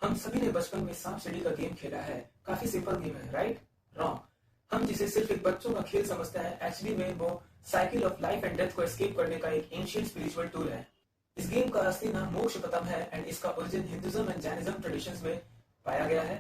हम सभी ने बचपन में सांप सीढ़ी का गेम खेला है। काफी सिंपल गेम है, राइट? रॉन्ग। हम जिसे सिर्फ एक बच्चों का खेल समझते हैं, एक्चुअली में वो cycle of life and death को एस्केप करने का एक एंशिएंट स्पिरिचुअल टूल है। इस गेम का असली नाम मोक्ष पतम है एंड इसका origin Hinduism and Jainism traditions में पाया गया है।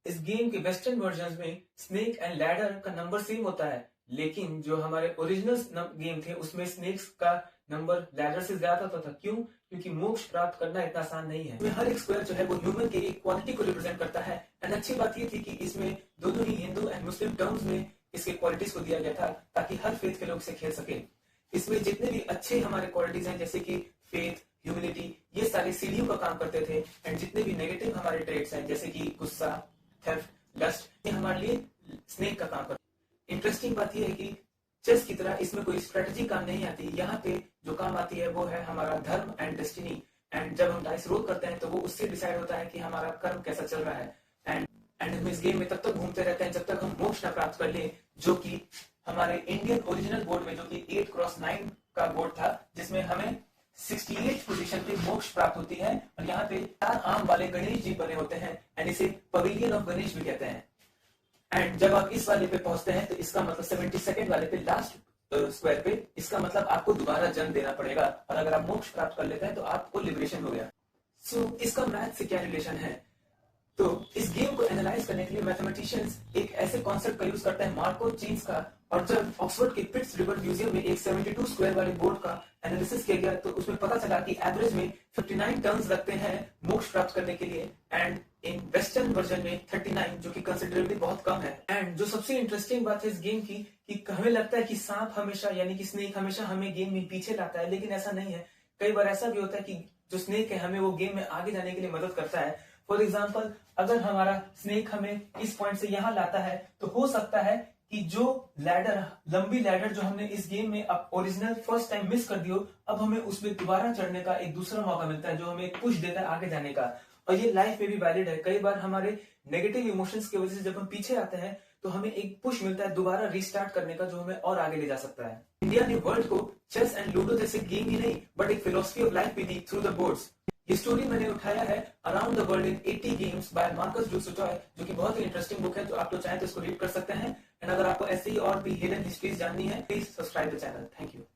इस गेम के वेस्टर्न वर्जन में स्नेक एंड लैडर का नंबर सेम होता है, लेकिन जो हमारे ओरिजिनल गेम थे उसमें स्नेक्स का नंबर लैडर से ज्यादा होता था। क्यों? क्योंकि मोक्ष प्राप्त करना इतना आसान नहीं है। हर एक स्क्वायर जो है वो ह्यूमन के एक क्वालिटी को रिप्रेजेंट करता है। एंड अच्छी बात ये थी कि इसमें दोनों ही हिंदू एंड मुस्लिम टर्म्स में इसके क्वालिटीज को दिया गया था ताकि हर फेथ के लोग इसे खेल सके। इसमें जितने भी अच्छे हमारे क्वालिटीज हैं जैसे कि फेथ, ह्यूमिलिटी, ये सारे सीढ़ियों का काम करते थे। एंड जितने भी नेगेटिव हमारे ट्रेट्स हैं जैसे कि गुस्सा, थेफ्ट, लस्ट, ये हमारे लिए स्नेक का काम करते हैं। इंटरेस्टिंग बात यह है कि चेस की तरह इसमें कोई स्ट्रेटजी काम नहीं आती। यहाँ पे जो काम आती है वो है हमारा धर्म एंड डेस्टिनी। एंड जब हम डाइस रोल करते हैं तो वो उससे डिसाइड होता है कि हमारा कर्म कैसा चल रहा है। एंड हम इस गेम में तब तक घूमते रहते हैं जब तक हम मोक्ष ना प्राप्त कर ले, जो कि हमारे इंडियन ओरिजिनल बोर्ड में जो कि 8x9 का बोर्ड था, जिसमें हमें 68 पोजीशन पे मोक्ष प्राप्त होती है। और यहाँ पे 4 आम वाले गणेश जी बने होते हैं एंड इसे पवेलियन ऑफ गणेश भी कहते हैं। एंड जब आप इस वाले पे पहुंचते हैं तो इसका मतलब 72nd वाले पे लास्ट स्क्वायर पे, इसका मतलब आपको दोबारा जन्म देना पड़ेगा। और अगर आप मोक्ष प्राप्त कर लेते हैं तो आपको लिबरेशन हो गया। सो इसका मैथ से क्या रिलेशन है? तो इस गेम को एनालाइज करने के लिए मैथमेटिशियंस एक ऐसे कॉन्सेप्ट का यूज करते हैं, मार्कोव चेन्स का। और जब ऑक्सफोर्ड के पिट्स रिवर म्यूजियम में एक 72 स्क्वायर वाले बोर्ड का एनालिसिस किया गया तो उसमें पता चला कि एवरेज में 59 टर्न्स लगते हैं मोक्ष प्राप्त करने के लिए। एंड इन वेस्टर्न वर्जन में 39, जो कि कंसिडरेबली बहुत कम है। एंड जो सबसे इंटरेस्टिंग बात है इस गेम की कि हमें लगता है कि सांप हमेशा यानी कि स्नेक हमेशा हमें गेम में पीछे लाता है, लेकिन ऐसा नहीं है। कई बार ऐसा भी होता है कि जो स्नेक है हमें वो गेम में आगे जाने के लिए मदद करता है। फॉर एग्जाम्पल, अगर हमारा स्नेक हमें इस पॉइंट से यहाँ लाता है तो हो सकता है कि जो लंबी लैडर जो हमने इस गेम में अब ओरिजिनल फर्स्ट टाइम मिस कर दियो, अब हमें उसमें दोबारा चढ़ने का एक दूसरा मौका मिलता है जो हमें एक पुश देता है आगे जाने का। और ये लाइफ में भी वैलिड है। कई बार हमारे नेगेटिव इमोशंस की वजह से जब हम पीछे आते हैं तो हमें एक पुश मिलता है दोबारा रीस्टार्ट करने का, जो हमें और आगे ले जा सकता है। इंडिया ने वर्ल्ड को चेस एंड लूडो जैसे गेम ही नहीं बट एक फिलोसफी ऑफ लाइफ भी दी थ्रू द बोर्ड्स। ये स्टोरी मैंने उठाया है around the world in 80 games by Marcus du Sautoy, जो कि बहुत ही इंटरेस्टिंग बुक है। तो आप लोग चाहें तो इसको रीड कर सकते हैं। एंड अगर आपको ऐसे ही और भी हिडन हिस्ट्रीज जाननी है, please subscribe the channel. Thank you.